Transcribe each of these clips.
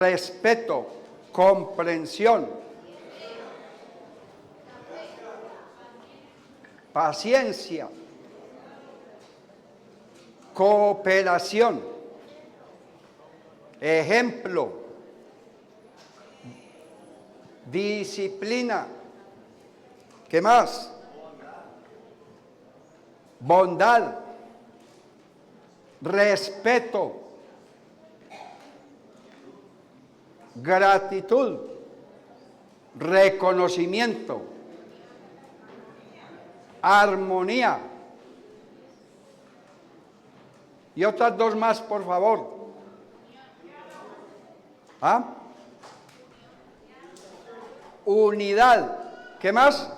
respeto, comprensión, paciencia, cooperación, ejemplo, disciplina. ¿Qué más? Bondad, respeto, gratitud, reconocimiento, armonía. Y otras dos más, por favor. ¿Ah? Unidad. ¿Qué más?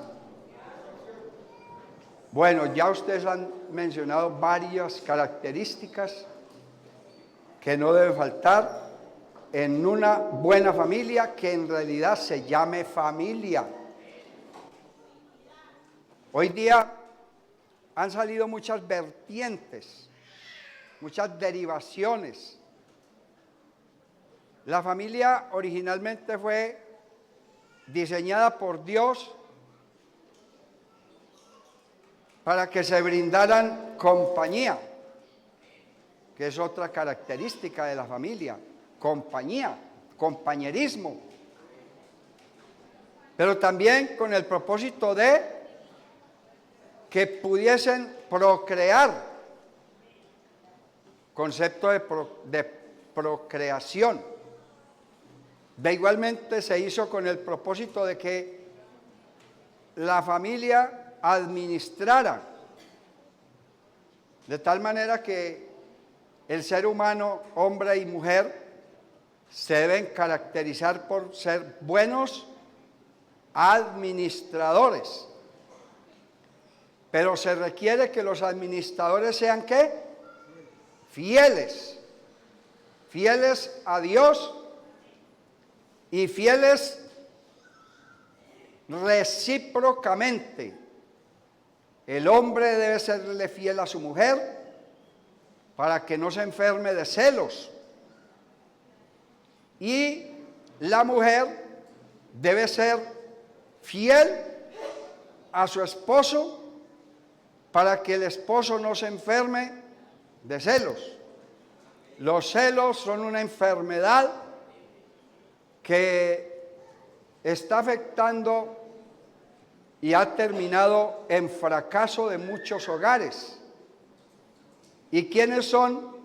Bueno, ya ustedes han mencionado varias características que no deben faltar en una buena familia, que en realidad se llame familia. Hoy día han salido muchas vertientes, muchas derivaciones. La familia originalmente fue diseñada por Dios para que se brindaran compañía, que es otra característica de la familia, compañía, compañerismo, pero también con el propósito de que pudiesen procrear, concepto de procreación. De igualmente se hizo con el propósito de que la familia administrara, de tal manera que el ser humano, hombre y mujer, se deben caracterizar por ser buenos administradores. Pero se requiere que los administradores sean ¿qué? Fieles. Fieles a Dios y fieles recíprocamente. El hombre debe serle fiel a su mujer para que no se enferme de celos. Y la mujer debe ser fiel a su esposo para que el esposo no se enferme de celos. Los celos son una enfermedad que está afectando y ha terminado en fracaso de muchos hogares. ¿Y quiénes son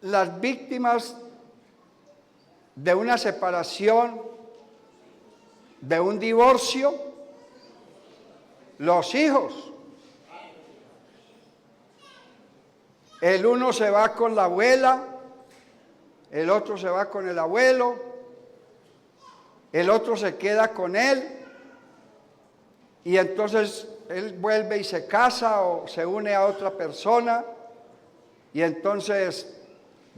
las víctimas de una separación, de un divorcio? Los hijos. El uno se va con la abuela, el otro se va con el abuelo, el otro se queda con él, y entonces él vuelve y se casa o se une a otra persona, y entonces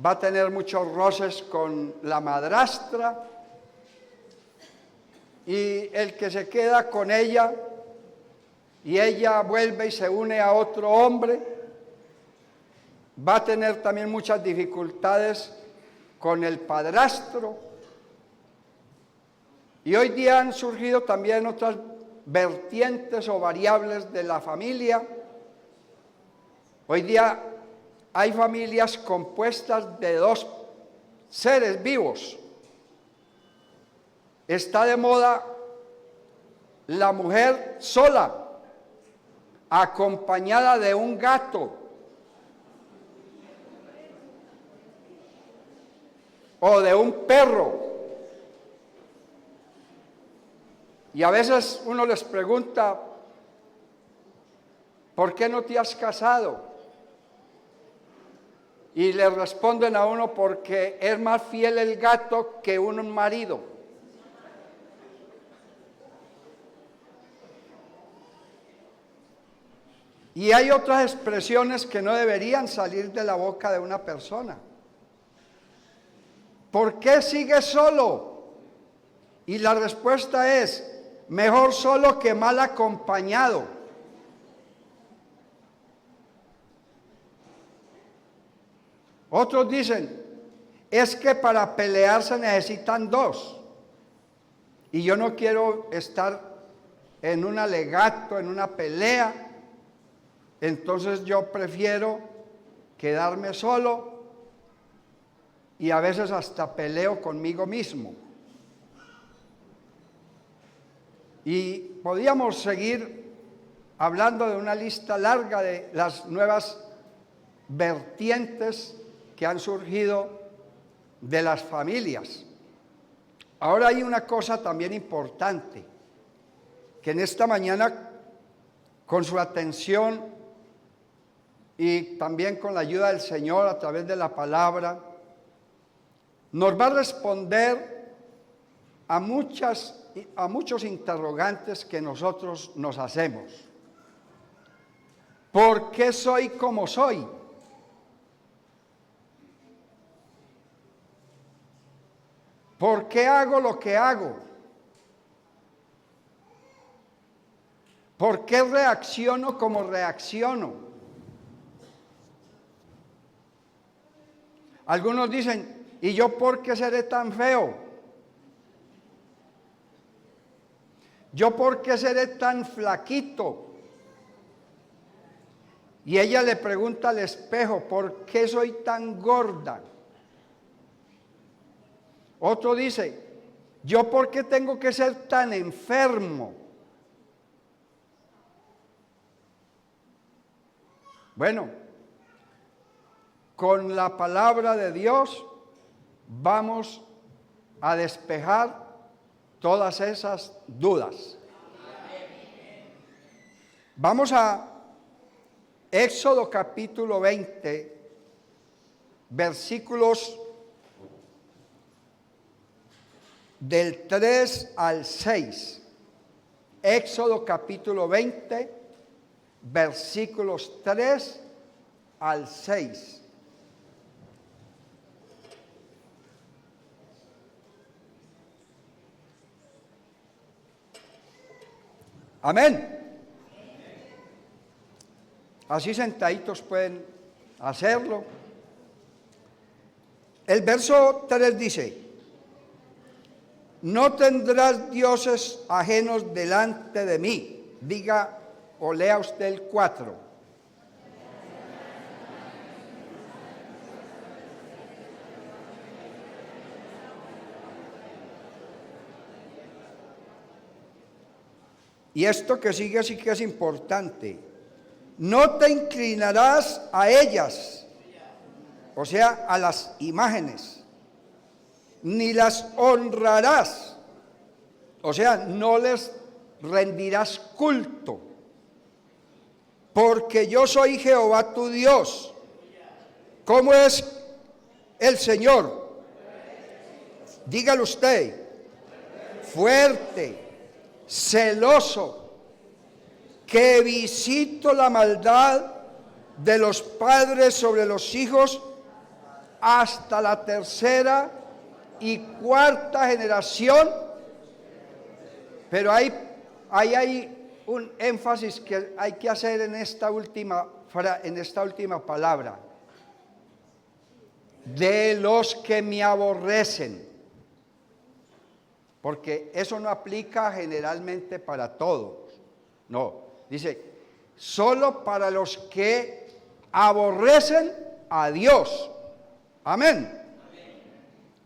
va a tener muchos roces con la madrastra, y el que se queda con ella, y ella vuelve y se une a otro hombre, va a tener también muchas dificultades con el padrastro. Y hoy día han surgido también otras vertientes o variables de la familia. Hoy día hay familias compuestas de dos seres vivos. Está de moda la mujer sola, acompañada de un gato o de un perro. Y a veces uno les pregunta, ¿por qué no te has casado? Y le responden a uno, porque es más fiel el gato que un marido. Y hay otras expresiones que no deberían salir de la boca de una persona. ¿Por qué sigues solo? Y la respuesta es, mejor solo que mal acompañado. Otros dicen, es que para pelear se necesitan dos. Y yo no quiero estar en un alegato, en una pelea. Entonces yo prefiero quedarme solo y a veces hasta peleo conmigo mismo. Y podíamos seguir hablando de una lista larga de las nuevas vertientes que han surgido de las familias. Ahora hay una cosa también importante, que en esta mañana, con su atención y también con la ayuda del Señor a través de la palabra, nos va a responder a muchos interrogantes que nosotros nos hacemos. ¿Por qué soy como soy? ¿Por qué hago lo que hago? ¿Por qué reacciono como reacciono? Algunos dicen, ¿y yo por qué seré tan feo? ¿Yo por qué seré tan flaquito? Y ella le pregunta al espejo, ¿por qué soy tan gorda? Otro dice, ¿yo por qué tengo que ser tan enfermo? Bueno, con la palabra de Dios vamos a despejar todas esas dudas. Vamos a Éxodo capítulo 20, versículos del 3 al 6. Éxodo capítulo 20, versículos 3 al 6. Amén. Así sentaditos pueden hacerlo. El verso 3 dice, no tendrás dioses ajenos delante de mí. Diga o lea usted el 4. Y esto que sigue sí que es importante. No te inclinarás a ellas, o sea, a las imágenes, ni las honrarás, o sea, no les rendirás culto, porque yo soy Jehová tu Dios. ¿Cómo es el Señor? Dígalo usted. Fuerte, celoso, que visito la maldad de los padres sobre los hijos hasta la tercera y cuarta generación. Pero hay un énfasis que hay que hacer en esta última palabra. De los que me aborrecen. Porque eso no aplica generalmente para todos. No. Dice, solo para los que aborrecen a Dios. Amén.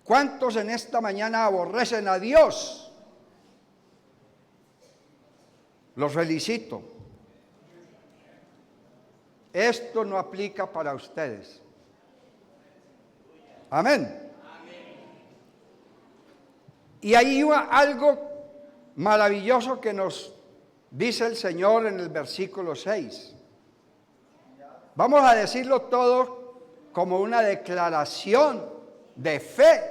¿Cuántos en esta mañana aborrecen a Dios? Los felicito. Esto no aplica para ustedes. Amén. Y hay algo maravilloso que nos dice el Señor en el versículo 6. Vamos a decirlo todo como una declaración de fe,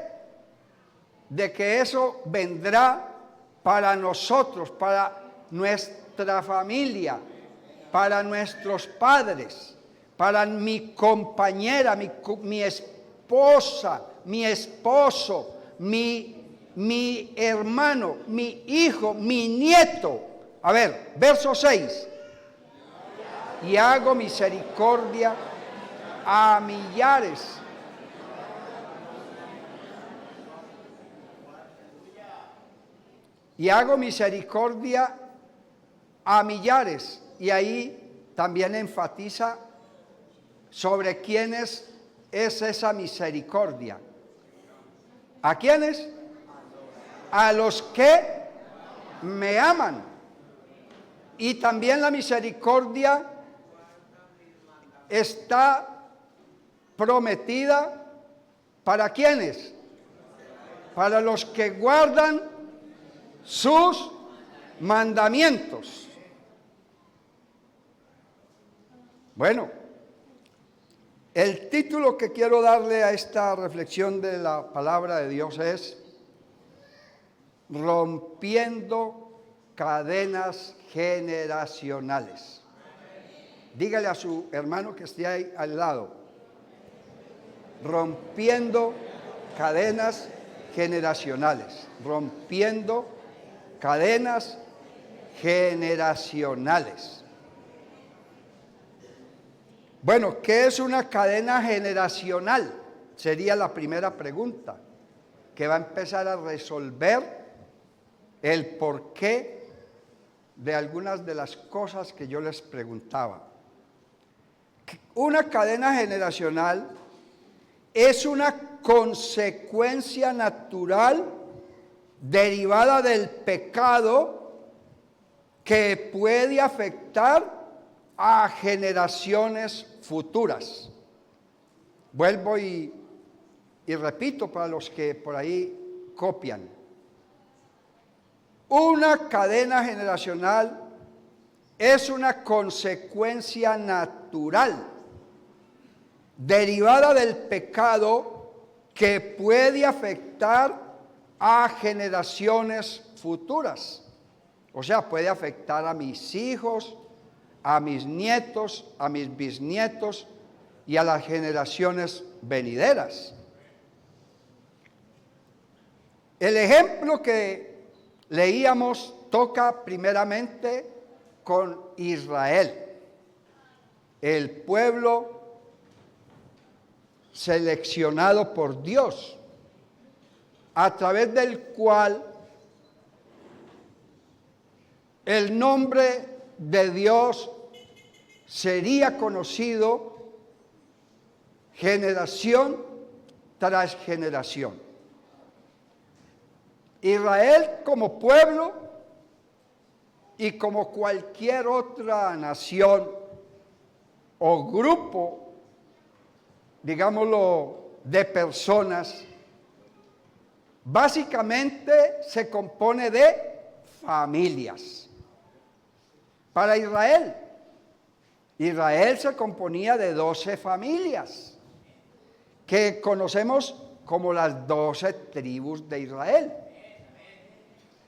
de que eso vendrá para nosotros, para nuestra familia, para nuestros padres, para mi compañera, mi esposa, mi esposo, mi hermano, mi hijo, mi nieto. A ver, verso 6. Y hago misericordia a millares. y hago misericordia a millares. Y ahí también enfatiza sobre quiénes es esa misericordia. ¿A quiénes? A los que me aman. Y también la misericordia está prometida ¿para quiénes? Para los que guardan sus mandamientos. Bueno, el título que quiero darle a esta reflexión de la palabra de Dios es Rompiendo cadenas generacionales. Dígale a su hermano que esté ahí al lado. Rompiendo cadenas generacionales. Rompiendo cadenas generacionales. Bueno, ¿qué es una cadena generacional? Sería la primera pregunta que va a empezar a resolver el porqué de algunas de las cosas que yo les preguntaba. Una cadena generacional es una consecuencia natural derivada del pecado que puede afectar a generaciones futuras. Vuelvo y repito para los que por ahí copian. Una cadena generacional es una consecuencia natural derivada del pecado que puede afectar a generaciones futuras. O sea, puede afectar a mis hijos, a mis nietos, a mis bisnietos y a las generaciones venideras. El ejemplo que leíamos toca primeramente con Israel, el pueblo seleccionado por Dios, a través del cual el nombre de Dios sería conocido generación tras generación. Israel como pueblo y como cualquier otra nación o grupo, digámoslo, de personas, básicamente se compone de familias. Para Israel, Israel se componía de 12 familias, que conocemos como las 12 tribus de Israel.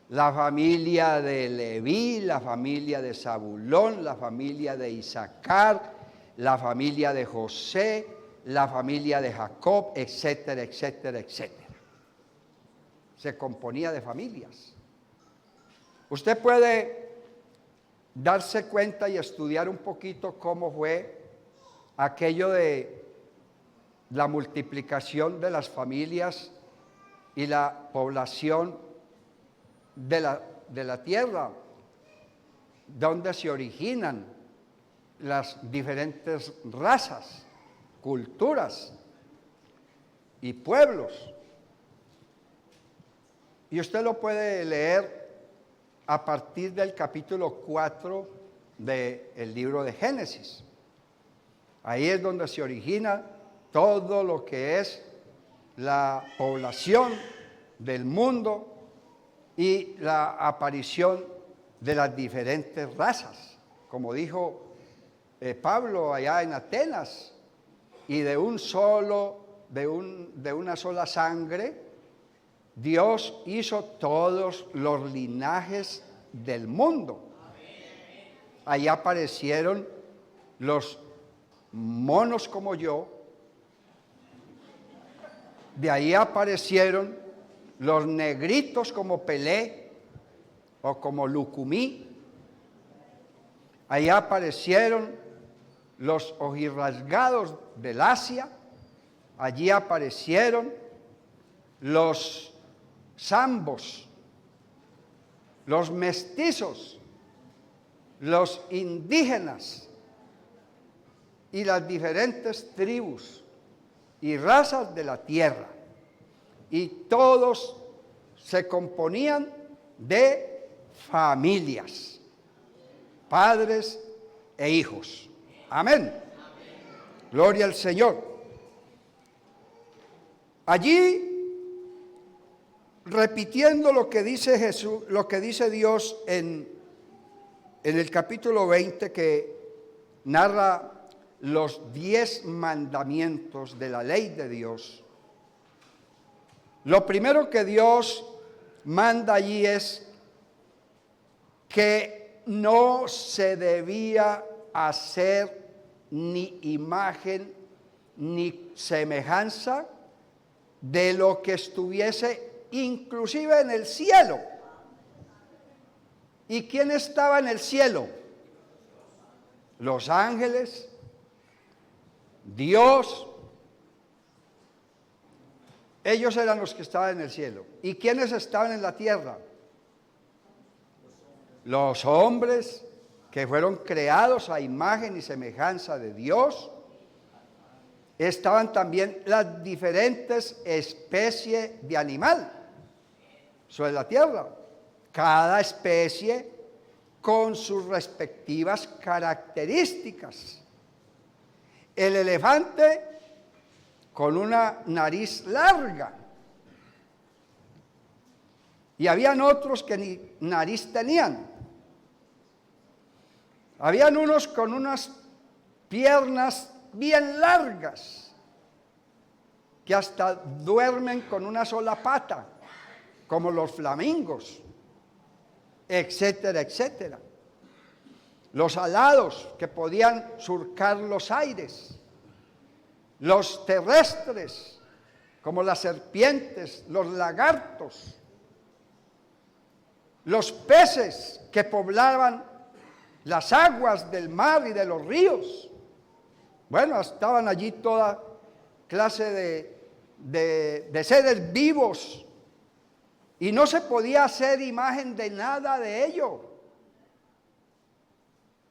La familia de Leví, la familia de Zabulón, la familia de Isaacar, la familia de José, la familia de Jacob, etcétera, etcétera, etcétera. Se componía de familias. Usted puede darse cuenta y estudiar un poquito cómo fue aquello de la multiplicación de las familias y la población de la tierra, donde se originan las diferentes razas, culturas y pueblos. Y usted lo puede leer a partir del capítulo 4 del libro de Génesis. Ahí es donde se origina todo lo que es la población del mundo y la aparición de las diferentes razas, como dijo Pablo allá en Atenas, y de una sola sangre, Dios hizo todos los linajes del mundo. Ahí aparecieron los monos como yo, de ahí aparecieron los negritos como Pelé o como Lucumí. Ahí aparecieron los ojirrasgados del Asia. Allí aparecieron los zambos los mestizos, los indígenas y las diferentes tribus y razas de la tierra. Y todos se componían de familias, padres e hijos. Amén. Gloria al Señor. Allí, repitiendo lo que dice Jesús, lo que dice Dios en el capítulo 20, que narra los 10 mandamientos de la ley de Dios. Lo primero que Dios manda allí es que no se debía hacer ni imagen ni semejanza de lo que estuviese inclusive en el cielo. ¿Y quién estaba en el cielo? Los ángeles, Dios. Ellos eran los que estaban en el cielo. ¿Y quiénes estaban en la tierra? Los hombres que fueron creados a imagen y semejanza de Dios. Estaban también las diferentes especies de animal sobre la tierra. Cada especie con sus respectivas características. El elefante con una nariz larga. Y habían otros que ni nariz tenían. Habían unos con unas piernas bien largas, que hasta duermen con una sola pata, como los flamingos, etcétera, etcétera. Los alados, que podían surcar los aires. Los terrestres, como las serpientes, los lagartos. Los peces que poblaban las aguas del mar y de los ríos. Bueno, estaban allí toda clase de seres vivos y no se podía hacer imagen de nada de ello,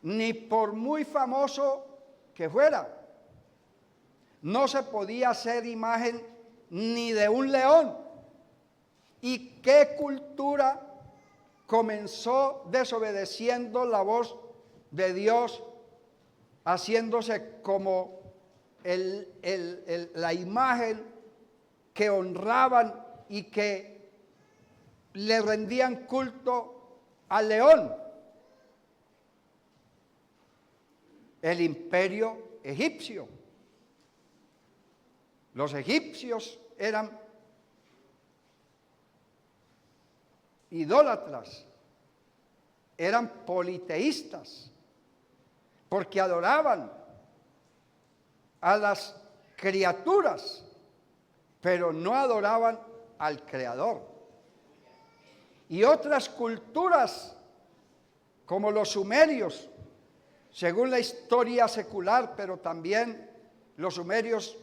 ni por muy famoso que fuera. No se podía hacer imagen ni de un león. ¿Y qué cultura comenzó desobedeciendo la voz de Dios, haciéndose como la imagen que honraban y que le rendían culto al león? El imperio egipcio. Los egipcios eran idólatras, eran politeístas, porque adoraban a las criaturas, pero no adoraban al Creador. Y otras culturas, como los sumerios, según la historia secular, pero también los sumerios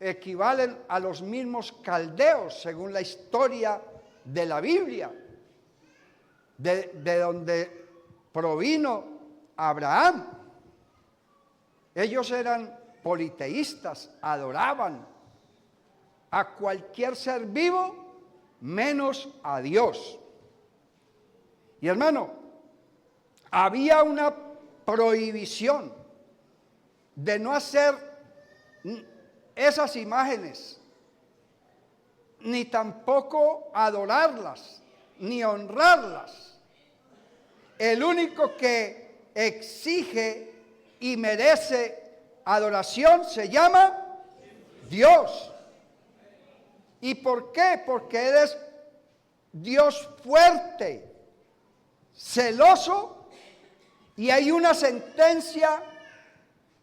equivalen a los mismos caldeos, según la historia de la Biblia, de donde provino Abraham. Ellos eran politeístas, adoraban a cualquier ser vivo menos a Dios. Y hermano, había una prohibición de no hacer esas imágenes, ni tampoco adorarlas, ni honrarlas. El único que exige y merece adoración se llama Dios. ¿Y por qué? Porque Él es Dios fuerte, celoso, y hay una sentencia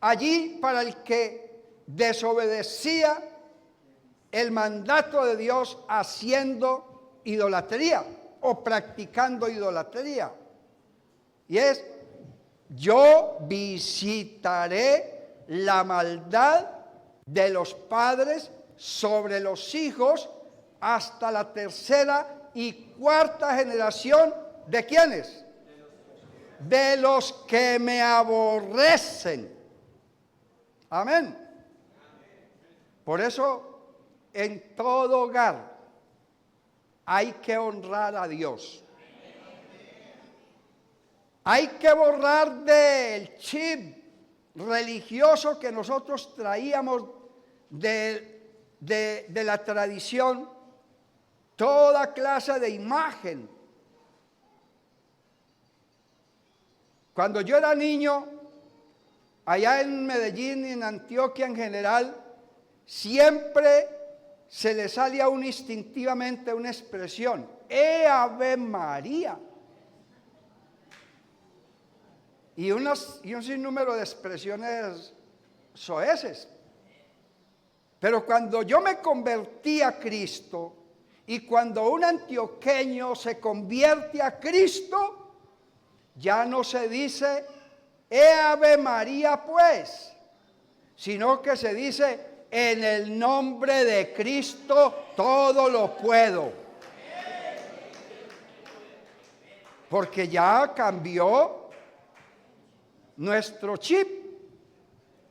allí para el que desobedecía el mandato de Dios haciendo idolatría o practicando idolatría. Y es: yo visitaré la maldad de los padres sobre los hijos hasta la tercera y cuarta generación ¿De quiénes? De los que me aborrecen. Amén. Por eso, en todo hogar hay que honrar a Dios. Hay que borrar del chip religioso que nosotros traíamos de la tradición toda clase de imagen. Cuando yo era niño, allá en Medellín y en Antioquia en general, siempre se le sale a uno instintivamente una expresión: Ave María. Y un sinnúmero de expresiones soeces. Pero cuando yo me convertí a Cristo, y cuando un antioqueño se convierte a Cristo, ya no se dice Ave María pues, sino que se dice: en el nombre de Cristo todo lo puedo. Porque ya cambió nuestro chip,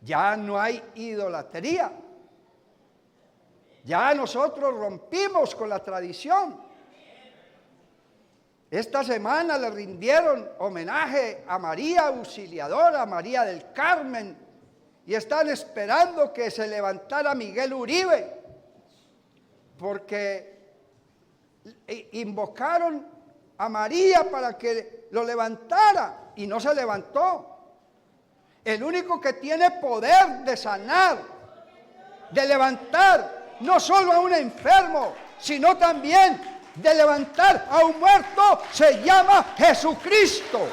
ya no hay idolatría, ya nosotros rompimos con la tradición. Esta semana le rindieron homenaje a María Auxiliadora, a María del Carmen, y están esperando que se levantara Miguel Uribe, porque invocaron a María para que lo levantara y no se levantó. El único que tiene poder de sanar, de levantar no solo a un enfermo, sino también de levantar a un muerto, se llama Jesucristo.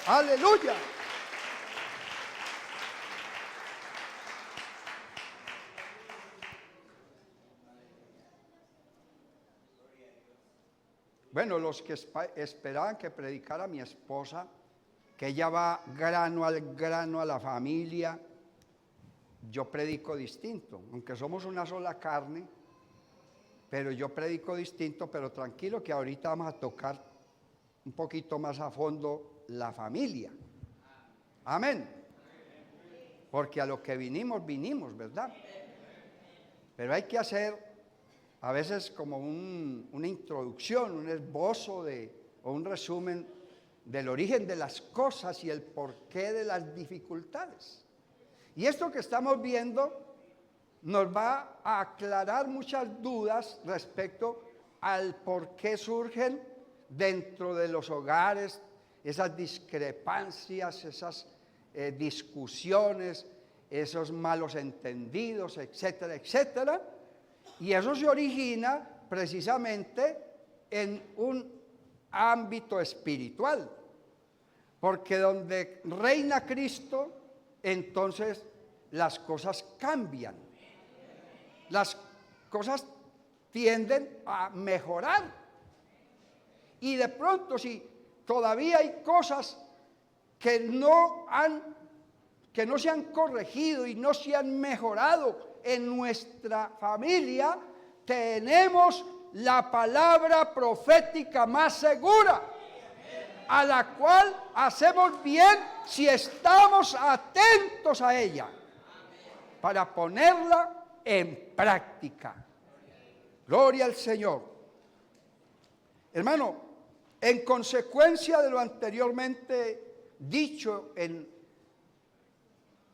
Aleluya. Bueno, los que esperaban que predicara mi esposa, que ella va grano al grano a la familia, yo predico distinto, aunque somos una sola carne, pero yo predico distinto, pero tranquilo que ahorita vamos a tocar un poquito más a fondo la familia. Amén. Porque a lo que vinimos, ¿verdad? Pero hay que hacer a veces como una introducción, un esbozo o un resumen del origen de las cosas y el porqué de las dificultades. Y esto que estamos viendo nos va a aclarar muchas dudas respecto al por qué surgen dentro de los hogares esas discrepancias, esas discusiones, esos malos entendidos, etcétera, etcétera. Y eso se origina precisamente en un ámbito espiritual, porque donde reina Cristo, entonces las cosas cambian, las cosas tienden a mejorar. Y de pronto, si todavía hay cosas que no se han corregido y no se han mejorado en nuestra familia, tenemos la palabra profética más segura, a la cual hacemos bien si estamos atentos a ella, para ponerla en práctica. Gloria al Señor. Hermano, en consecuencia de lo anteriormente dicho en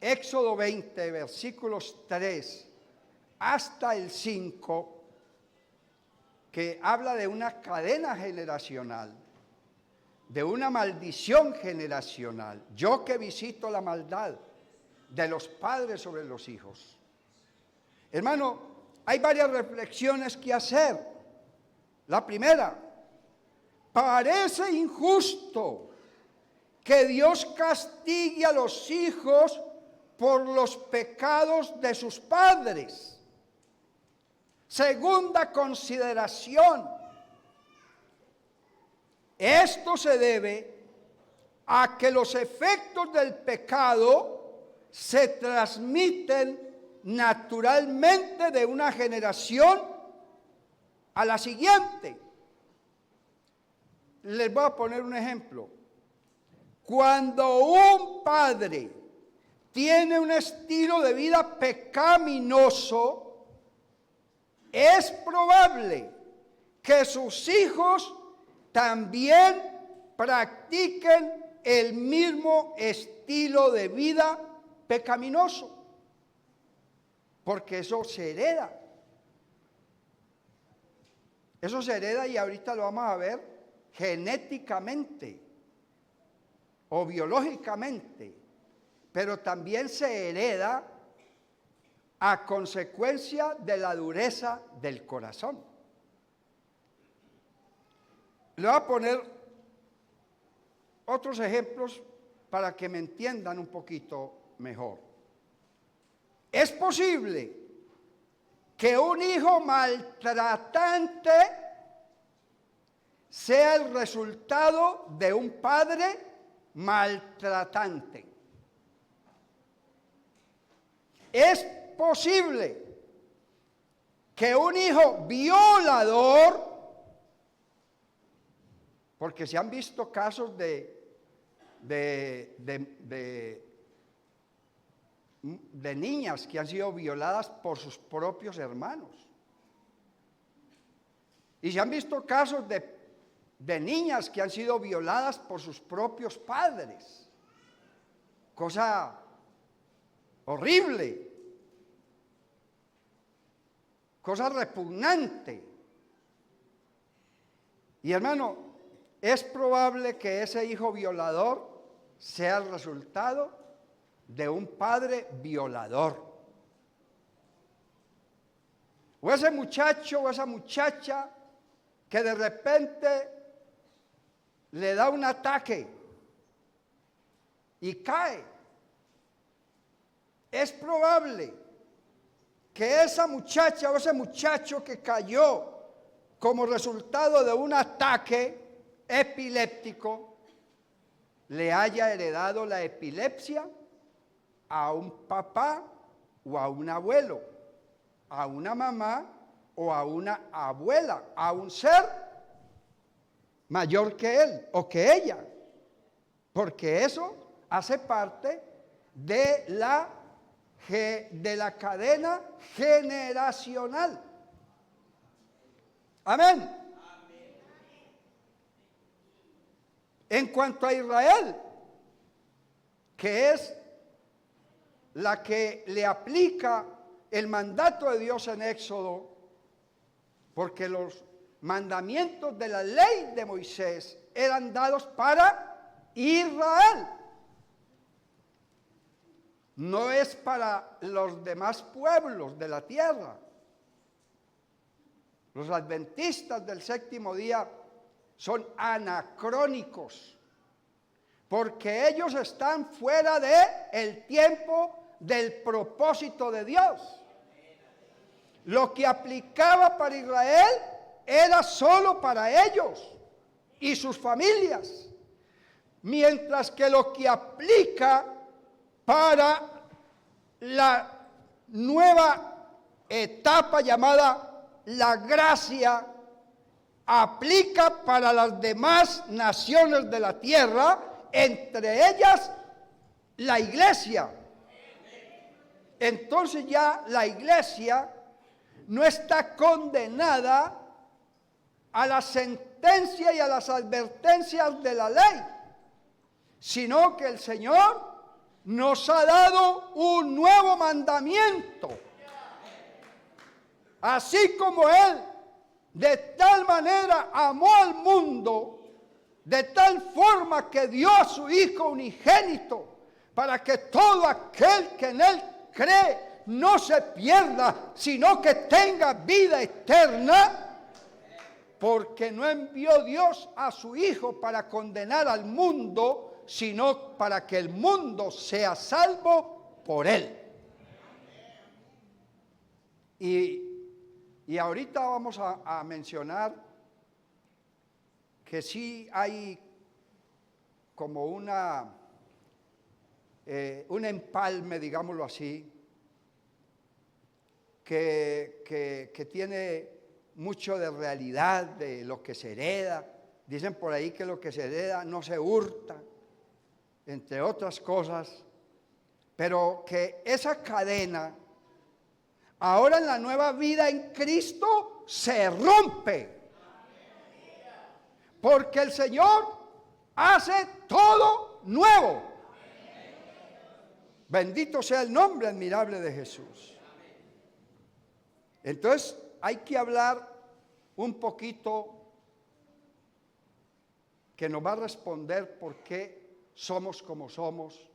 Éxodo 20, versículos 3 hasta el 5, que habla de una cadena generacional, de una maldición generacional. Yo que visito la maldad de los padres sobre los hijos. Hermano, hay varias reflexiones que hacer. La primera, parece injusto que Dios castigue a los hijos por los pecados de sus padres. Segunda consideración, esto se debe a que los efectos del pecado se transmiten naturalmente de una generación a la siguiente. Les voy a poner un ejemplo. Cuando un padre tiene un estilo de vida pecaminoso, es probable que sus hijos también practiquen el mismo estilo de vida pecaminoso, porque eso se hereda. Eso se hereda y ahorita lo vamos a ver genéticamente o biológicamente, pero también se hereda a consecuencia de la dureza del corazón. Le voy a poner otros ejemplos para que me entiendan un poquito mejor. Es posible que un hijo maltratante sea el resultado de un padre maltratante. Es posible que un hijo violador, porque se han visto casos de niñas que han sido violadas por sus propios hermanos. Y se han visto casos de niñas que han sido violadas por sus propios padres. Cosa horrible. Cosa repugnante. Y hermano, es probable que ese hijo violador sea el resultado de un padre violador. O ese muchacho o esa muchacha que de repente le da un ataque y cae. Es probable que esa muchacha o ese muchacho que cayó como resultado de un ataque epiléptico le haya heredado la epilepsia a un papá o a un abuelo, a una mamá o a una abuela, a un ser mayor que él o que ella, porque eso hace parte de la cadena generacional. Amén. En cuanto a Israel, que es la que le aplica el mandato de Dios en Éxodo, porque los mandamientos de la ley de Moisés eran dados para Israel. No es para los demás pueblos de la tierra. Los adventistas del séptimo día son anacrónicos, porque ellos están fuera del tiempo del propósito de Dios. Lo que aplicaba para Israel era solo para ellos y sus familias, mientras que lo que aplica para la nueva etapa llamada la gracia, aplica para las demás naciones de la tierra, entre ellas la iglesia. Entonces ya la iglesia no está condenada a la sentencia y a las advertencias de la ley, sino que el Señor nos ha dado un nuevo mandamiento. Así como Él de tal manera amó al mundo, de tal forma que dio a su Hijo unigénito, para que todo aquel que en Él cree no se pierda, sino que tenga vida eterna, porque no envió Dios a su Hijo para condenar al mundo, sino para que el mundo sea salvo por Él. Y ahorita vamos a mencionar que sí hay como un empalme, digámoslo así, que tiene mucho de realidad de lo que se hereda. Dicen por ahí que lo que se hereda no se hurta, entre otras cosas, pero que esa cadena, ahora en la nueva vida en Cristo, se rompe. Porque el Señor hace todo nuevo. Bendito sea el nombre admirable de Jesús. Entonces hay que hablar un poquito que nos va a responder por qué somos como somos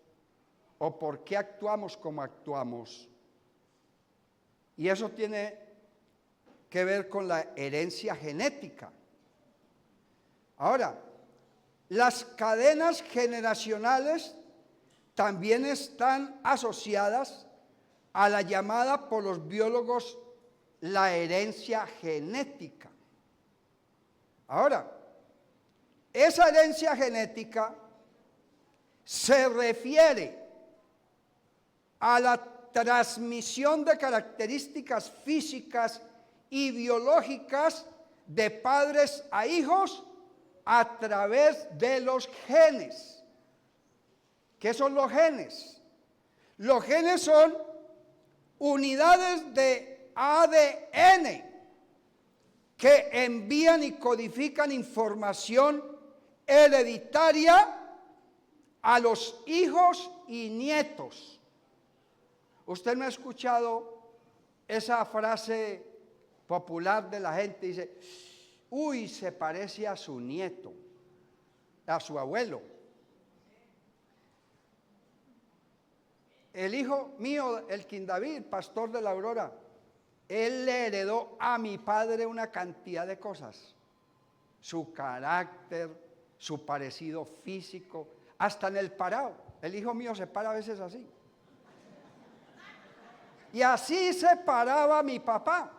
o por qué actuamos como actuamos. Y eso tiene que ver con la herencia genética. Ahora, las cadenas generacionales también están asociadas a la llamada por los biólogos la herencia genética. Ahora, esa herencia genética se refiere a la transmisión de características físicas y biológicas de padres a hijos a través de los genes. ¿Qué son los genes? Los genes son unidades de ADN que envían y codifican información hereditaria a los hijos y nietos. ¿Usted no ha escuchado esa frase popular de la gente? Dice, uy, se parece a su nieto, a su abuelo. El hijo mío, el King David, pastor de la Aurora, él le heredó a mi padre una cantidad de cosas. Su carácter, su parecido físico, hasta en el parado. El hijo mío se para a veces así. Y así se paraba mi papá.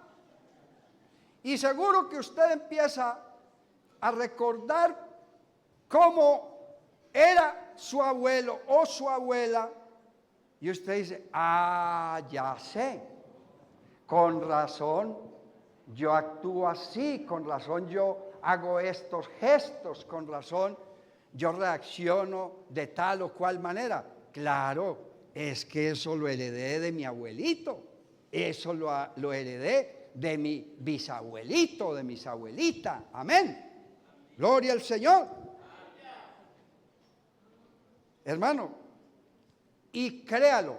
Y seguro que usted empieza a recordar cómo era su abuelo o su abuela. Y usted dice, ah, ya sé, con razón yo actúo así, con razón yo hago estos gestos, con razón yo reacciono de tal o cual manera. Claro, es que eso lo heredé de mi abuelito, eso lo heredé de mi bisabuelito, de mis abuelitas. Amén. Gloria al Señor. Hermano, y créalo,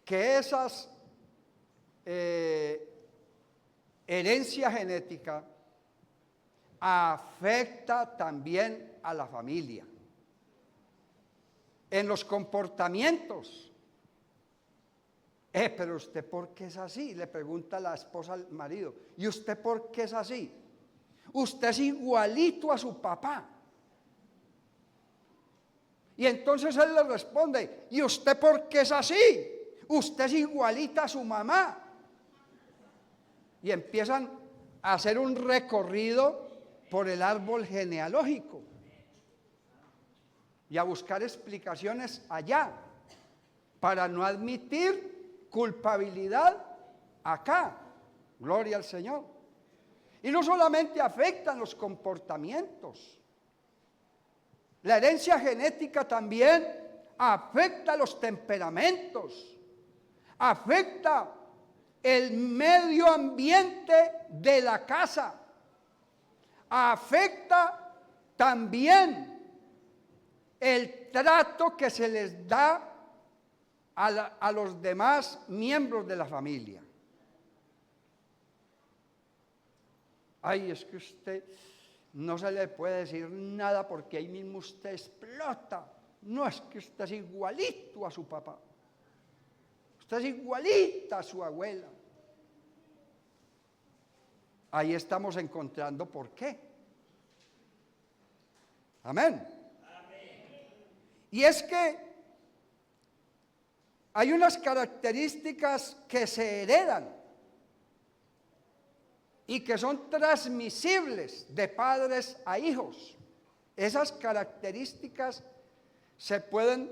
que esas herencia genética afecta también a la familia. En los comportamientos. Pero usted ¿por qué es así? Le pregunta la esposa al marido. ¿Y usted por qué es así? Usted es igualito a su papá. Y entonces él le responde, ¿y usted por qué es así? Usted es igualita a su mamá. Y empiezan a hacer un recorrido por el árbol genealógico y a buscar explicaciones allá para no admitir culpabilidad acá. Gloria al Señor. Y no solamente afectan los comportamientos. La herencia genética también afecta los temperamentos, afecta el medio ambiente de la casa, afecta también el trato que se les da a los demás miembros de la familia. Ay, es que usted no se le puede decir nada porque ahí mismo usted explota. No, es que usted es igualito a su papá. Usted es igualita a su abuela. Ahí estamos encontrando por qué. Amén. Y es que hay unas características que se heredan y que son transmisibles de padres a hijos. Esas características se pueden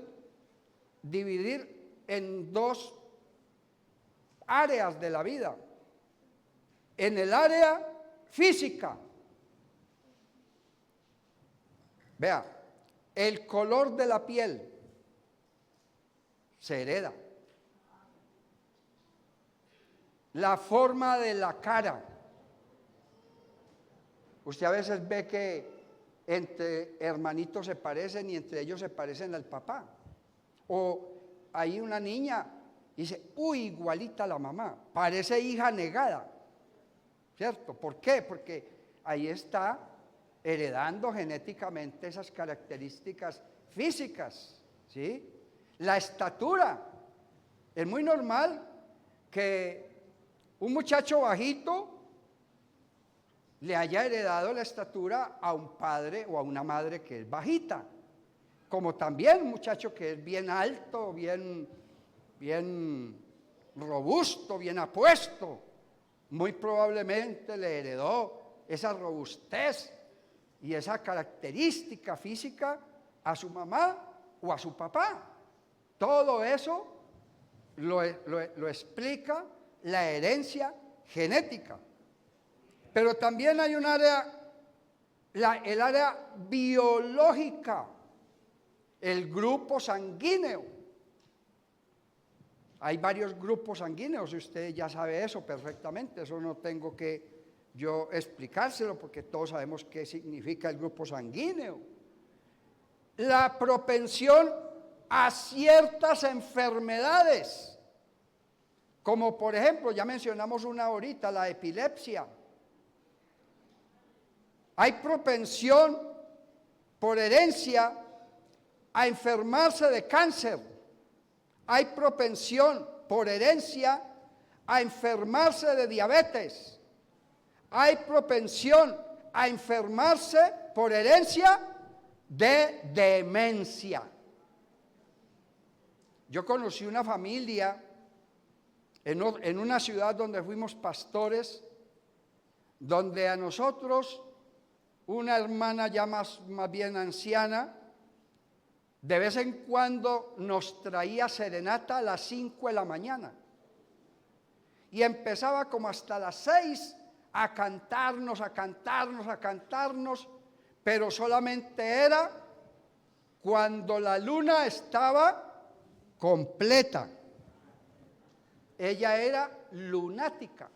dividir en dos áreas de la vida. en el área física. Vea, el color de la piel se hereda. La forma de la cara. Usted a veces ve que entre hermanitos se parecen y entre ellos se parecen al papá. O hay una niña y dice, uy, igualita a la mamá, parece hija negada. ¿Cierto? ¿Por qué? Porque ahí está heredando genéticamente esas características físicas, ¿sí? La estatura. Es muy normal que un muchacho bajito le haya heredado la estatura a un padre o a una madre que es bajita, como también un muchacho que es bien alto, bien robusto, bien apuesto, muy probablemente le heredó esa robustez y esa característica física a su mamá o a su papá. Todo eso lo explica la herencia genética. Pero también hay un área, el área biológica, el grupo sanguíneo. Hay varios grupos sanguíneos, usted ya sabe eso perfectamente, eso no tengo que yo explicárselo porque todos sabemos qué significa el grupo sanguíneo. La propensión a ciertas enfermedades, como por ejemplo, ya mencionamos una ahorita, la epilepsia. Hay propensión por herencia a enfermarse de cáncer. Hay propensión por herencia a enfermarse de diabetes. Hay propensión a enfermarse por herencia de demencia. Yo conocí una familia en una ciudad donde fuimos pastores, donde a nosotros, una hermana ya más bien anciana, de vez en cuando nos traía serenata a las 5 de la mañana. Y empezaba como hasta las 6 a cantarnos, pero solamente era cuando la luna estaba completa. Ella era lunática.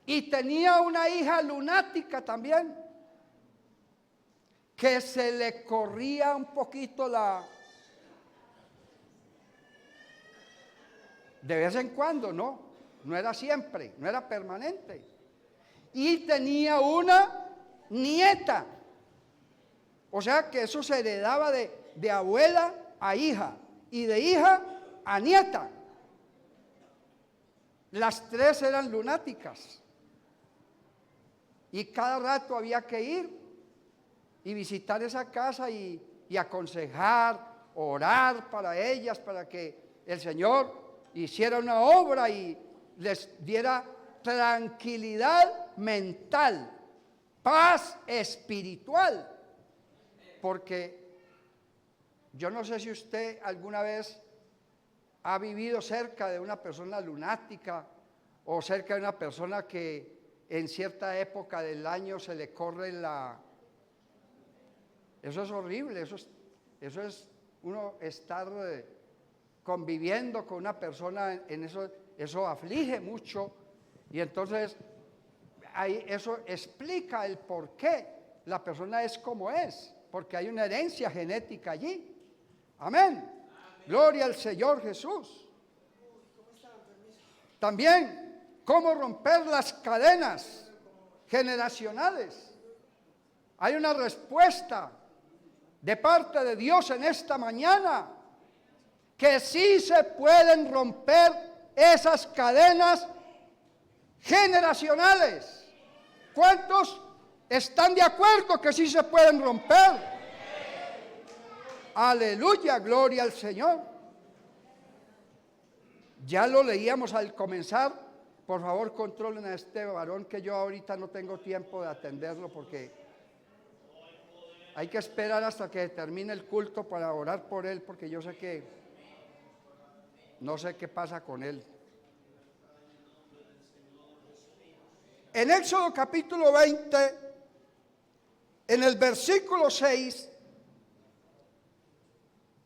Y tenía una hija lunática también, que se le corría un poquito de vez en cuando, no era siempre, no era permanente. Y tenía una nieta, o sea que eso se heredaba de abuela a hija y de hija a nieta. Las tres eran lunáticas y cada rato había que ir y visitar esa casa y aconsejar, orar para ellas, para que el Señor hiciera una obra y les diera tranquilidad mental, paz espiritual. Porque yo no sé si usted alguna vez ha vivido cerca de una persona lunática o cerca de una persona que en cierta época del año se le corre Eso es horrible, eso es uno estar conviviendo con una persona en eso aflige mucho y entonces eso explica el por qué la persona es como es, porque hay una herencia genética allí. Amén. Gloria al Señor Jesús. También, cómo romper las cadenas generacionales. Hay una respuesta de parte de Dios en esta mañana, que sí se pueden romper esas cadenas generacionales. ¿Cuántos están de acuerdo que sí se pueden romper? Aleluya, gloria al Señor. Ya lo leíamos al comenzar. Por favor, controlen a este varón, que yo ahorita no tengo tiempo de atenderlo porque hay que esperar hasta que termine el culto para orar por él, porque yo sé que no sé qué pasa con él. En Éxodo capítulo 20, en el versículo 6,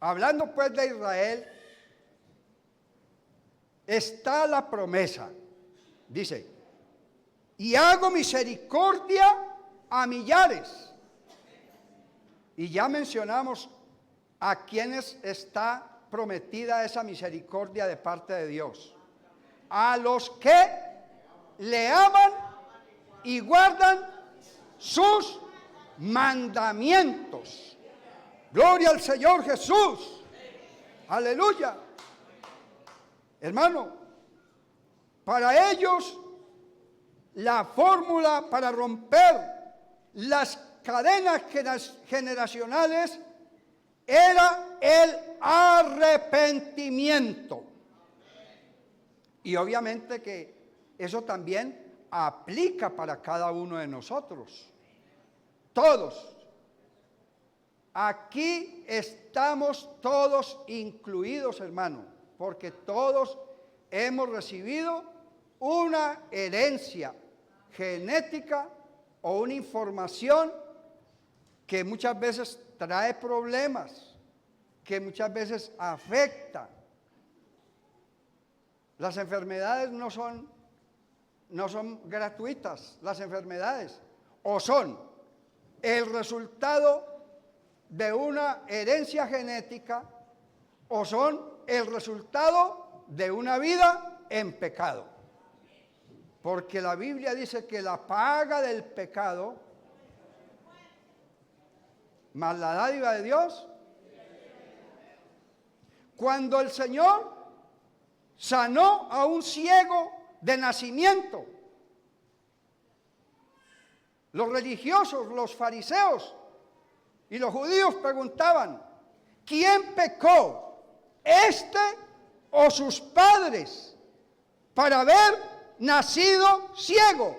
hablando pues de Israel, está la promesa. Dice, y hago misericordia a millares. Y ya mencionamos a quienes está prometida esa misericordia de parte de Dios. A los que le aman y guardan sus mandamientos. Gloria al Señor Jesús. Aleluya. Hermano, para ellos la fórmula para romper las cadenas generacionales era el arrepentimiento. Y obviamente que eso también aplica para cada uno de nosotros. Todos. Aquí estamos todos incluidos, hermano, porque todos hemos recibido una herencia genética o una información que muchas veces trae problemas, que muchas veces afecta. Las enfermedades no son gratuitas, las enfermedades, o son el resultado de una herencia genética, o son el resultado de una vida en pecado. Porque la Biblia dice que la paga del pecado, más la dádiva de Dios. Cuando el Señor sanó a un ciego de nacimiento, los religiosos, los fariseos y los judíos preguntaban, ¿quién pecó, este o sus padres, para haber nacido ciego?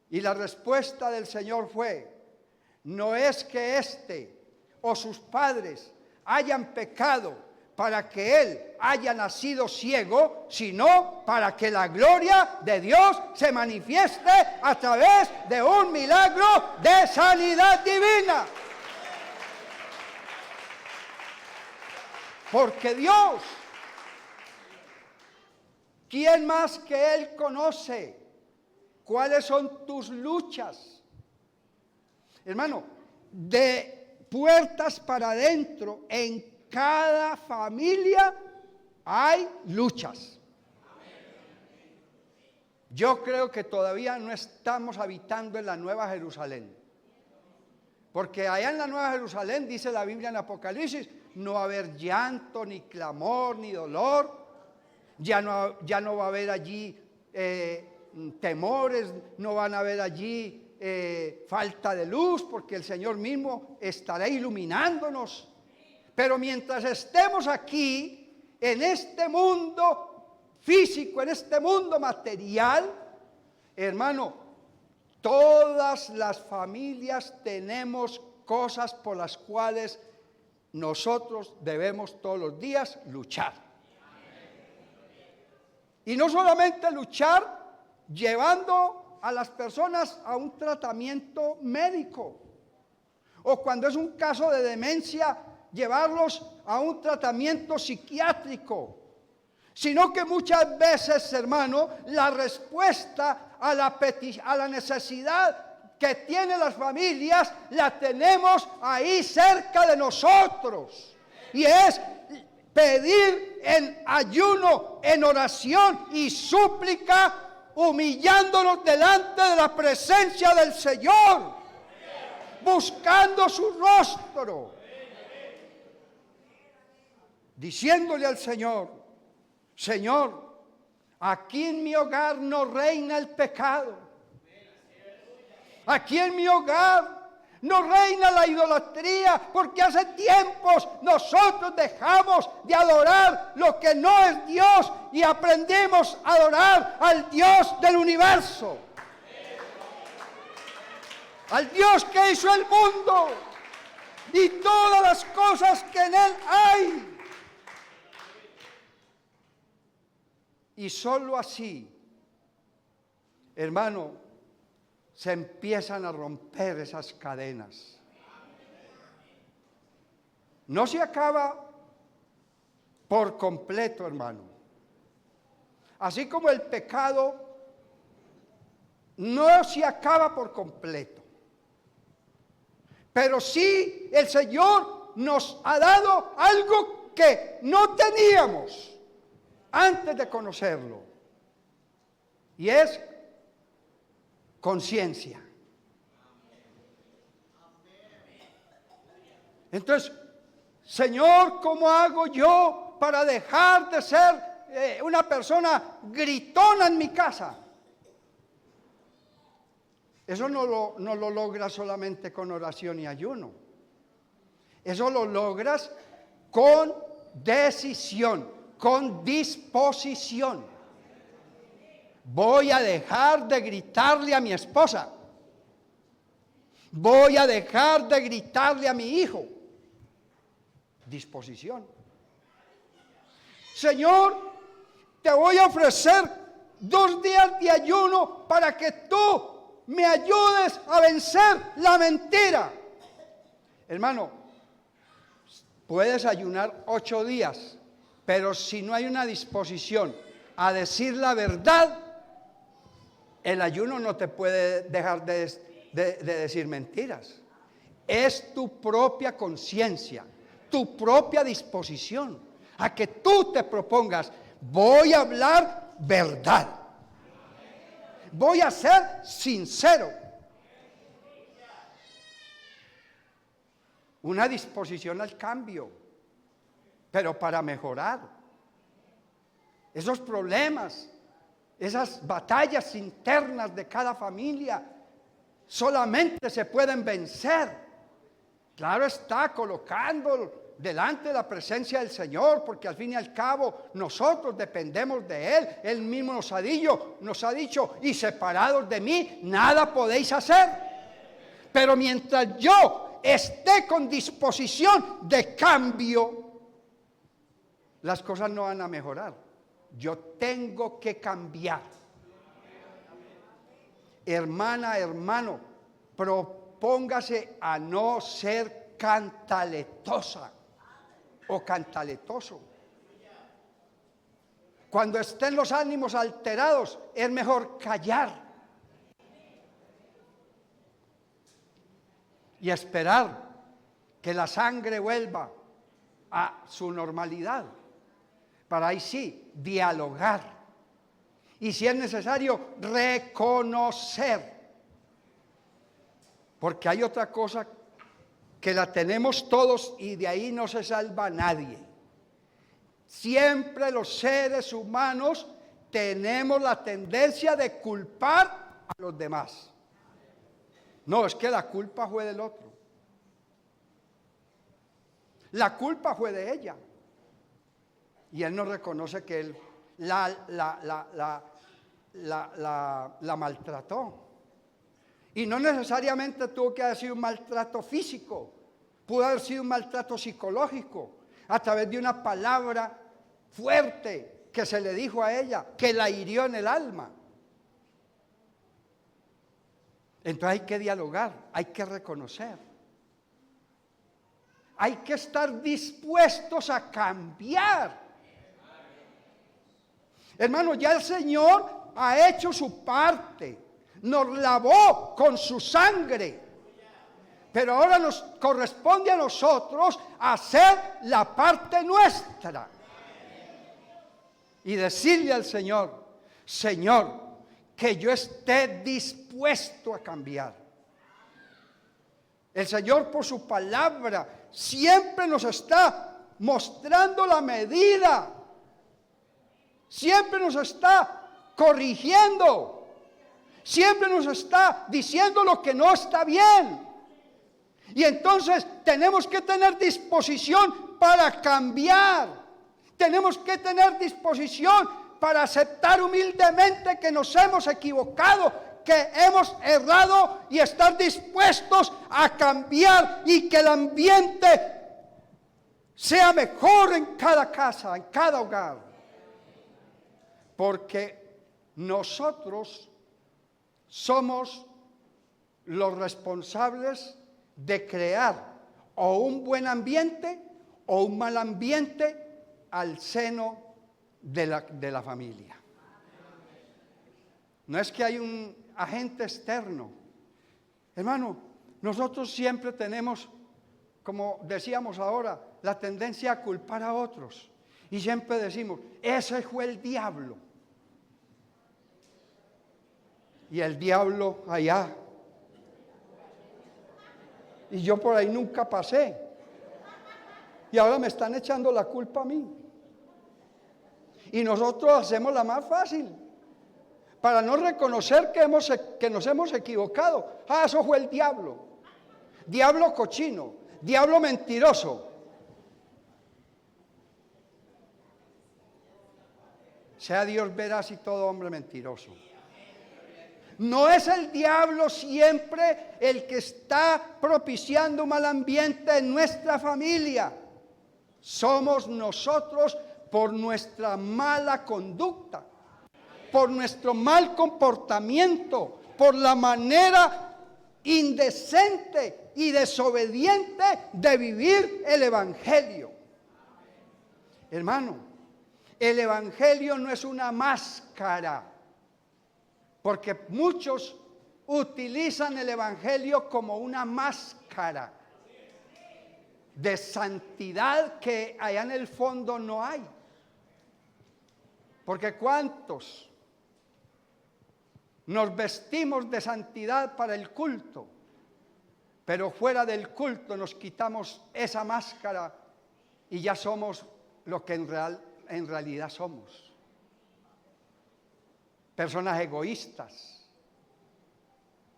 Y la respuesta del Señor fue, no es que este o sus padres hayan pecado para que él haya nacido ciego, sino para que la gloria de Dios se manifieste a través de un milagro de sanidad divina. Porque Dios, ¿quién más que Él conoce cuáles son tus luchas? Hermano, de puertas para adentro, en cada familia hay luchas. Yo creo que todavía no estamos habitando en la Nueva Jerusalén. Porque allá en la Nueva Jerusalén, dice la Biblia en Apocalipsis, no va a haber llanto, ni clamor, ni dolor. Ya no va a haber allí temores, no van a haber allí falta de luz, porque el Señor mismo estará iluminándonos. Pero mientras estemos aquí, en este mundo físico, en este mundo material, hermano, todas las familias tenemos cosas por las cuales nosotros debemos todos los días luchar. Y no solamente luchar llevando a las personas a un tratamiento médico, o cuando es un caso de demencia, llevarlos a un tratamiento psiquiátrico, sino que muchas veces, hermano, la respuesta a la necesidad que tienen las familias, la tenemos ahí cerca de nosotros, y es pedir en ayuno, en oración y súplica, humillándonos delante de la presencia del Señor, buscando su rostro, diciéndole al Señor, Señor, aquí en mi hogar no reina el pecado. Aquí en mi hogar no reina la idolatría, porque hace tiempos nosotros dejamos de adorar lo que no es Dios y aprendimos a adorar al Dios del universo, al Dios que hizo el mundo y todas las cosas que en él hay. Y solo así hermano, se empiezan a romper esas cadenas. No se acaba por completo, hermano. Así como el pecado no se acaba por completo. Pero sí el Señor nos ha dado algo que no teníamos antes de conocerlo. Y es conciencia. Entonces, Señor, ¿cómo hago yo para dejar de ser una persona gritona en mi casa? Eso no lo logras solamente con oración y ayuno. Eso lo logras con decisión, con disposición. Voy a dejar de gritarle a mi esposa. Voy a dejar de gritarle a mi hijo. Disposición. Señor, te voy a ofrecer 2 días de ayuno para que tú me ayudes a vencer la mentira. Hermano, puedes ayunar 8 días, pero si no hay una disposición a decir la verdad, el ayuno no te puede dejar de decir mentiras. Es tu propia conciencia, tu propia disposición a que tú te propongas, voy a hablar verdad. Voy a ser sincero. Una disposición al cambio, pero para mejorar. Esos problemas, esas batallas internas de cada familia, solamente se pueden vencer. Claro está, colocando delante de la presencia del Señor, porque al fin y al cabo nosotros dependemos de Él. Él mismo nos ha dicho, y separados de mí, nada podéis hacer. Pero mientras yo esté con disposición de cambio, las cosas no van a mejorar. Yo tengo que cambiar. Hermana, hermano, propóngase a no ser cantaletosa o cantaletoso. Cuando estén los ánimos alterados, es mejor callar y esperar que la sangre vuelva a su normalidad, para ahí sí dialogar y, si es necesario, reconocer, porque hay otra cosa que la tenemos todos y de ahí no se salva nadie. Siempre los seres humanos tenemos la tendencia de culpar a los demás. No, es que la culpa fue del otro. La culpa fue de ella. Y él no reconoce que él la maltrató. Y no necesariamente tuvo que haber sido un maltrato físico, pudo haber sido un maltrato psicológico, a través de una palabra fuerte que se le dijo a ella, que la hirió en el alma. Entonces hay que dialogar, hay que reconocer. Hay que estar dispuestos a cambiar. Hermano, ya el Señor ha hecho su parte. Nos lavó con su sangre, pero ahora nos corresponde a nosotros hacer la parte nuestra y decirle al Señor, Señor, que yo esté dispuesto a cambiar. El Señor, por su palabra, siempre nos está mostrando la medida, siempre nos está corrigiendo. Siempre nos está diciendo lo que no está bien. Y entonces tenemos que tener disposición para cambiar. Tenemos que tener disposición para aceptar humildemente que nos hemos equivocado, que hemos errado, y estar dispuestos a cambiar y que el ambiente sea mejor en cada casa, en cada hogar. Porque nosotros somos los responsables de crear o un buen ambiente o un mal ambiente al seno de la familia. No es que hay un agente externo. Hermano, nosotros siempre tenemos, como decíamos ahora, la tendencia a culpar a otros. Y siempre decimos, ese fue el diablo. Y el diablo allá. Y yo por ahí nunca pasé. Y ahora me están echando la culpa a mí. Y nosotros hacemos la más fácil. Para no reconocer que nos hemos equivocado. Ah, eso fue el diablo. Diablo cochino. Diablo mentiroso. Sea Dios veraz y todo hombre mentiroso. No es el diablo siempre el que está propiciando un mal ambiente en nuestra familia. Somos nosotros por nuestra mala conducta, por nuestro mal comportamiento, por la manera indecente y desobediente de vivir el Evangelio. Hermano, el Evangelio no es una máscara. Porque muchos utilizan el Evangelio como una máscara de santidad que allá en el fondo no hay. Porque ¿cuántos nos vestimos de santidad para el culto? Pero fuera del culto nos quitamos esa máscara y ya somos lo que en realidad somos. Personas egoístas,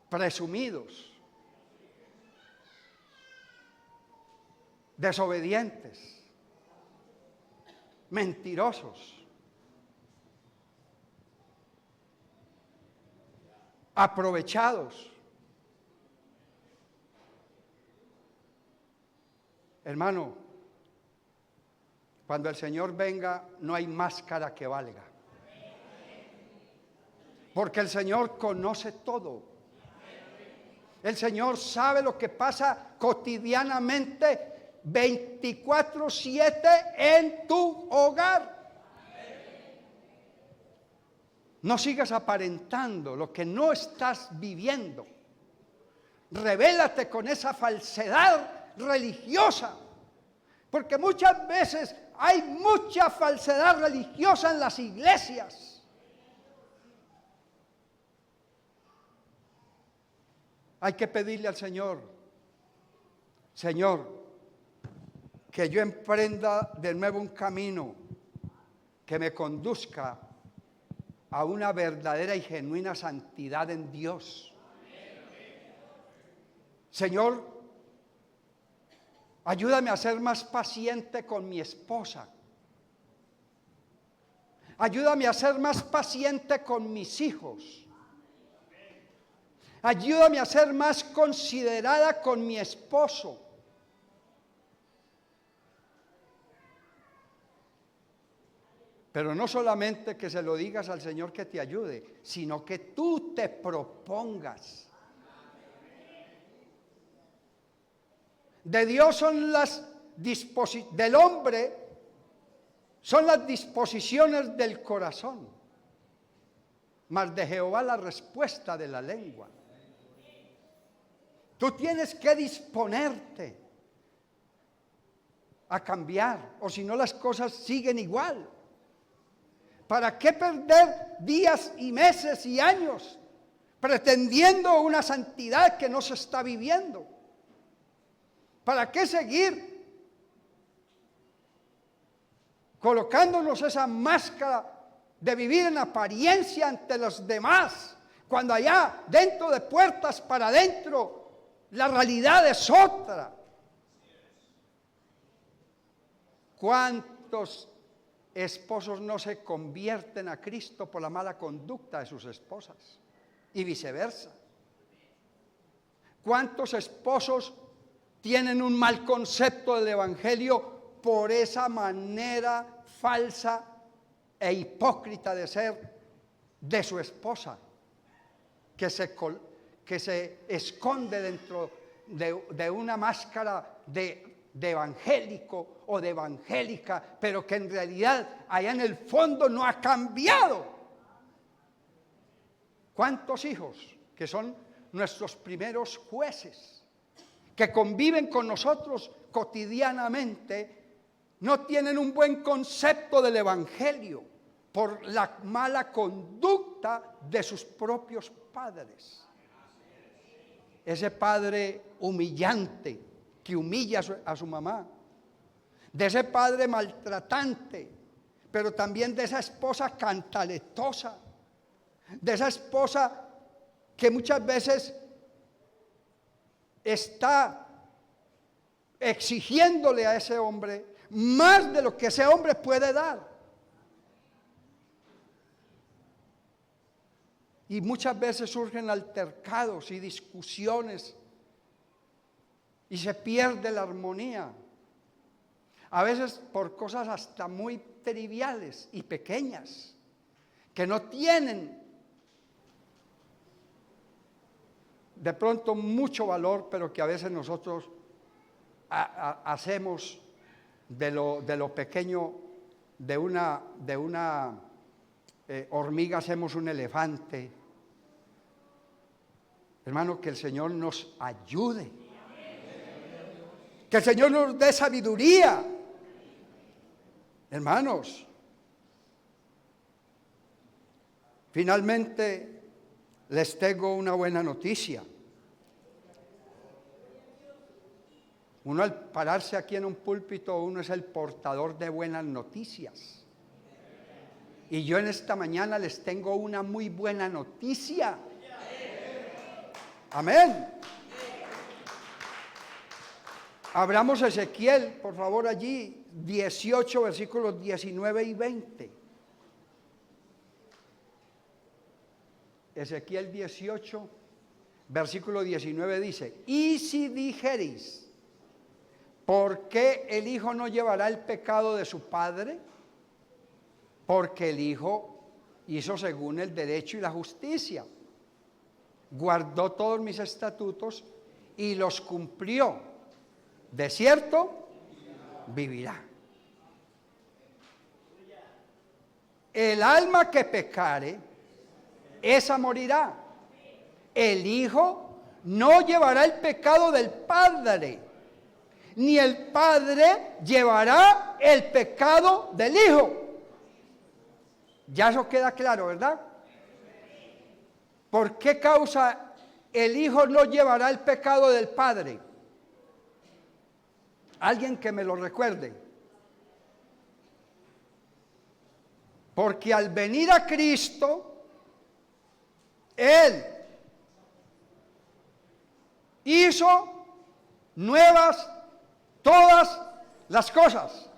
presumidos, desobedientes, mentirosos, aprovechados. Hermano, cuando el Señor venga, no hay máscara que valga. Porque el Señor conoce todo. El Señor sabe lo que pasa cotidianamente 24/7 en tu hogar. No sigas aparentando lo que no estás viviendo. Revélate con esa falsedad religiosa. Porque muchas veces hay mucha falsedad religiosa en las iglesias. Hay que pedirle al Señor, Señor, que yo emprenda de nuevo un camino que me conduzca a una verdadera y genuina santidad en Dios. Señor, ayúdame a ser más paciente con mi esposa. Ayúdame a ser más paciente con mis hijos. Ayúdame a ser más considerada con mi esposo. Pero no solamente que se lo digas al Señor que te ayude, sino que tú te propongas. De Dios son las disposiciones, del hombre son las disposiciones del corazón, mas de Jehová la respuesta de la lengua. Tú tienes que disponerte a cambiar, o si no las cosas siguen igual. ¿Para qué perder días y meses y años pretendiendo una santidad que no se está viviendo? ¿Para qué seguir colocándonos esa máscara de vivir en apariencia ante los demás, cuando allá dentro de puertas para adentro la realidad es otra? ¿Cuántos esposos no se convierten a Cristo por la mala conducta de sus esposas? Y viceversa. ¿Cuántos esposos tienen un mal concepto del Evangelio por esa manera falsa e hipócrita de ser de su esposa? que se esconde dentro de una máscara de evangélico o de evangélica, pero que en realidad allá en el fondo no ha cambiado. ¿Cuántos hijos que son nuestros primeros jueces, que conviven con nosotros cotidianamente, no tienen un buen concepto del evangelio por la mala conducta de sus propios padres? Ese padre humillante que humilla a su mamá, de ese padre maltratante, pero también de esa esposa cantaletosa, de esa esposa que muchas veces está exigiéndole a ese hombre más de lo que ese hombre puede dar. Y muchas veces surgen altercados y discusiones y se pierde la armonía. A veces por cosas hasta muy triviales y pequeñas, que no tienen de pronto mucho valor, pero que a veces nosotros hacemos de lo pequeño, de una hormiga hacemos un elefante. Hermano, que el Señor nos ayude, que el Señor nos dé sabiduría. Hermanos, finalmente les tengo una buena noticia. Uno al pararse aquí en un púlpito, uno es el portador de buenas noticias. Y yo en esta mañana les tengo una muy buena noticia. Amén. Abramos Ezequiel, por favor, allí, 18, versículos 19 y 20. Ezequiel 18, versículo 19 dice: y si dijereis, ¿por qué el hijo no llevará el pecado de su padre? Porque el hijo hizo según el derecho y la justicia, guardó todos mis estatutos y los cumplió. De cierto, vivirá. El alma que pecare, esa morirá. El hijo no llevará el pecado del padre, ni el padre llevará el pecado del hijo. Ya eso queda claro, ¿verdad? ¿Por qué causa el hijo no llevará el pecado del padre? Alguien que me lo recuerde. Porque al venir a Cristo, Él hizo nuevas todas las cosas.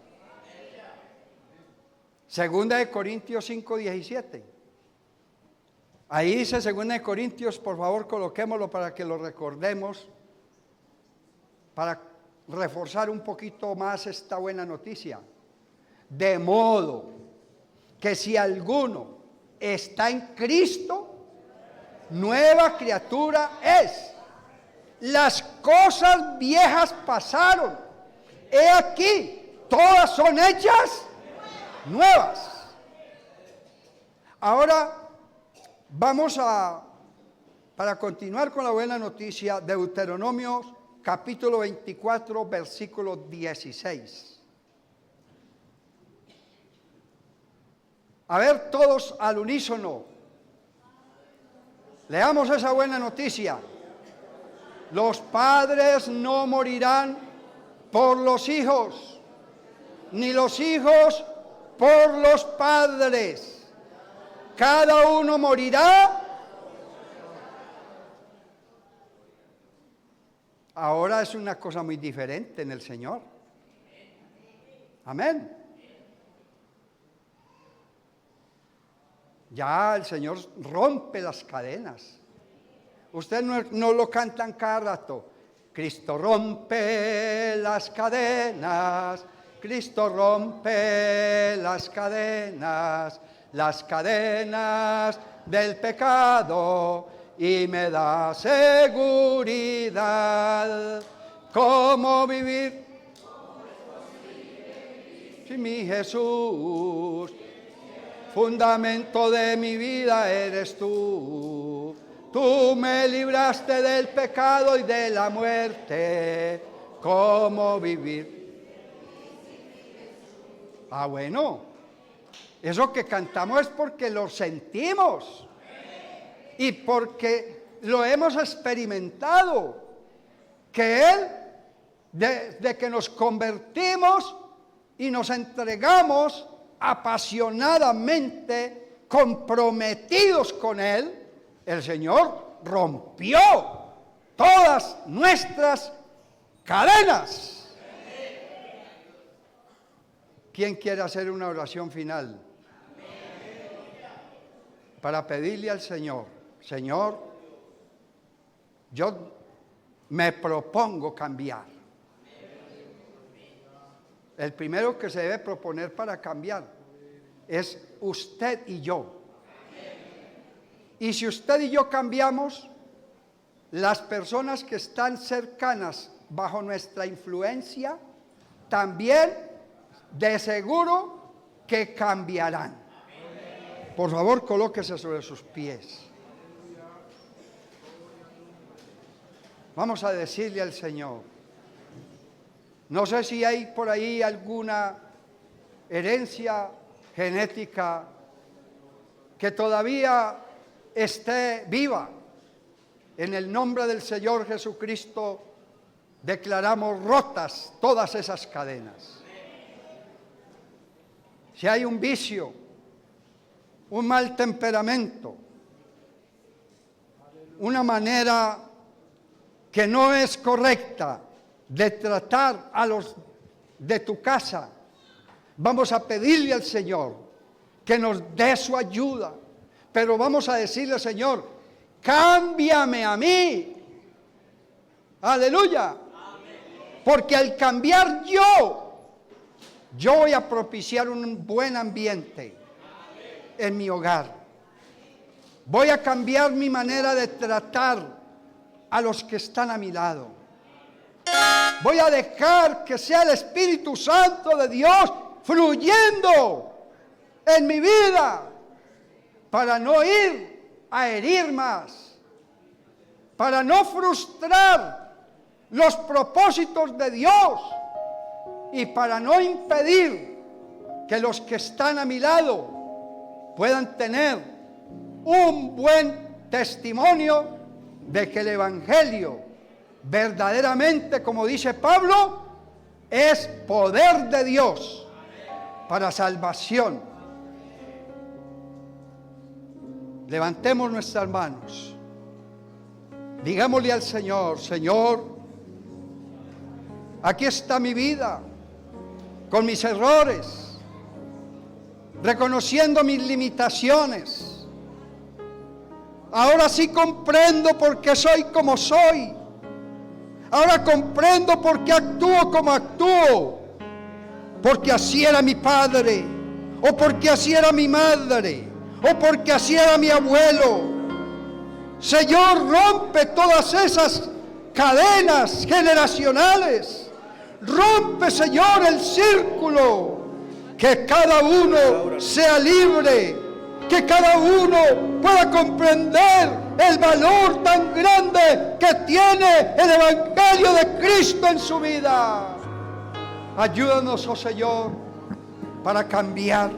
Segunda de Corintios 5:17. Ahí dice Segunda de Corintios, por favor coloquémoslo para que lo recordemos, para reforzar un poquito más esta buena noticia. De modo que si alguno está en Cristo, nueva criatura es. Las cosas viejas pasaron, he aquí, todas son hechas nuevas. Ahora vamos para continuar con la buena noticia, Deuteronomio capítulo 24, versículo 16. A ver, todos al unísono, leamos esa buena noticia. Los padres no morirán por los hijos, ni los hijos por los padres. Cada uno morirá. Ahora es una cosa muy diferente en el Señor. Amén. Ya el Señor rompe las cadenas. Ustedes no lo cantan cada rato. Cristo rompe las cadenas, Cristo rompe las cadenas del pecado. y me da seguridad. ¿Cómo vivir sin mi Jesús? Fundamento de mi vida eres tú. Tú me libraste del pecado y de la muerte. ¿Cómo vivir? Ah, bueno, eso que cantamos es porque lo sentimos y porque lo hemos experimentado, que Él, desde que nos convertimos y nos entregamos apasionadamente, comprometidos con Él, el Señor rompió todas nuestras cadenas. ¿Quién quiere hacer una oración final? Para pedirle al Señor, Señor, yo me propongo cambiar. El primero que se debe proponer para cambiar es usted y yo. Y si usted y yo cambiamos, las personas que están cercanas bajo nuestra influencia, también de seguro que cambiarán. Por favor, colóquese sobre sus pies. Vamos a decirle al Señor. No sé si hay por ahí alguna herencia genética que todavía esté viva. En el nombre del Señor Jesucristo declaramos rotas todas esas cadenas. Si hay un vicio, un mal temperamento, una manera que no es correcta de tratar a los de tu casa, vamos a pedirle al Señor que nos dé su ayuda, pero vamos a decirle, Señor, cámbiame a mí. Aleluya. Porque al cambiar yo voy a propiciar un buen ambiente en mi hogar. Voy a cambiar mi manera de tratar a los que están a mi lado. Voy a dejar que sea el Espíritu Santo de Dios fluyendo en mi vida para no ir a herir más, para no frustrar los propósitos de Dios y para no impedir que los que están a mi lado puedan tener un buen testimonio de que el Evangelio verdaderamente, como dice Pablo, es poder de Dios para salvación. Levantemos nuestras manos. Digámosle al Señor, Señor, aquí está mi vida, con mis errores, reconociendo mis limitaciones. Ahora sí comprendo por qué soy como soy. Ahora comprendo por qué actúo como actúo. Porque así era mi padre, o porque así era mi madre, o porque así era mi abuelo. Señor, rompe todas esas cadenas generacionales. Rompe, Señor, el círculo. Que cada uno sea libre. Que cada uno pueda comprender el valor tan grande que tiene el Evangelio de Cristo en su vida. Ayúdanos, oh Señor, para cambiar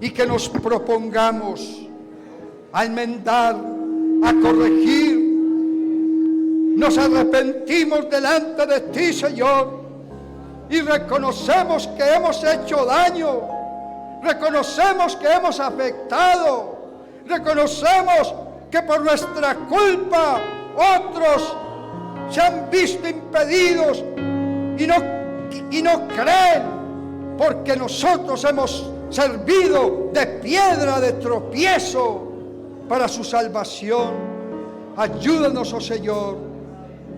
y que nos propongamos a enmendar, a corregir. Nos arrepentimos delante de ti, Señor, y reconocemos que hemos hecho daño, reconocemos que hemos afectado, reconocemos que por nuestra culpa otros se han visto impedidos y no creen, porque nosotros hemos servido de piedra de tropiezo para su salvación. Ayúdanos, oh Señor,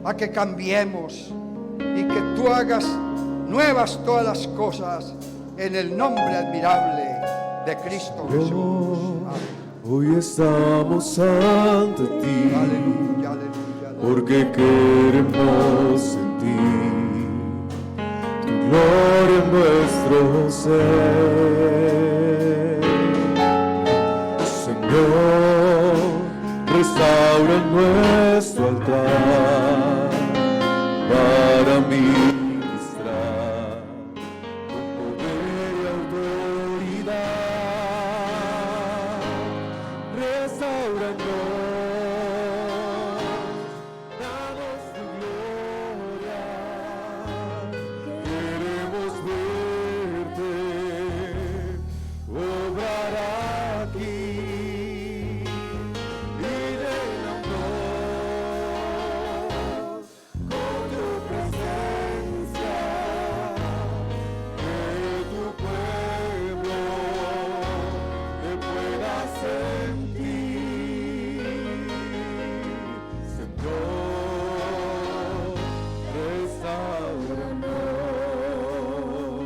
a que cambiemos y que tú hagas nuevas todas las cosas en el nombre admirable de Cristo Jesús. Amén. Hoy estamos ante ti, Aleluya, aleluya, aleluya. porque queremos sentir tu gloria en nuestro ser. Señor, restaura nuestro altar para ministrar con poder y autoridad. Restauranos, danos tu gloria. Queremos verte obrar aquí y llénanos con tu presencia, que tu pueblo te pueda sentir. Señor,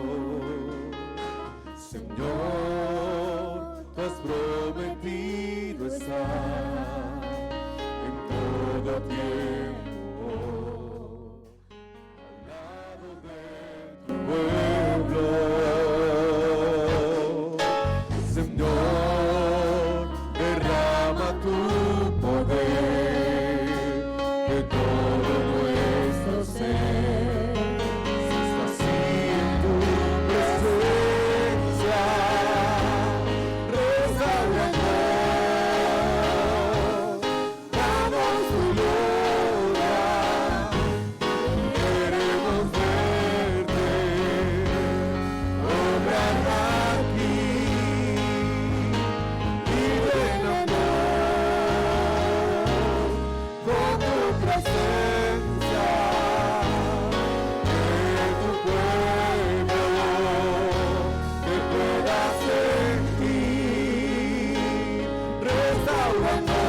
restauranos. Señor, tú has prometido estar en todo tiempo al lado de tu pueblo. Señor, derrama tu poder, que todo nuestro ser se sacie en tu presencia. Restauranos, danos tu gloria. Queremos verte obrar aquí y llénanos con tu presencia, que tu pueblo te pueda sentir. Restauranos,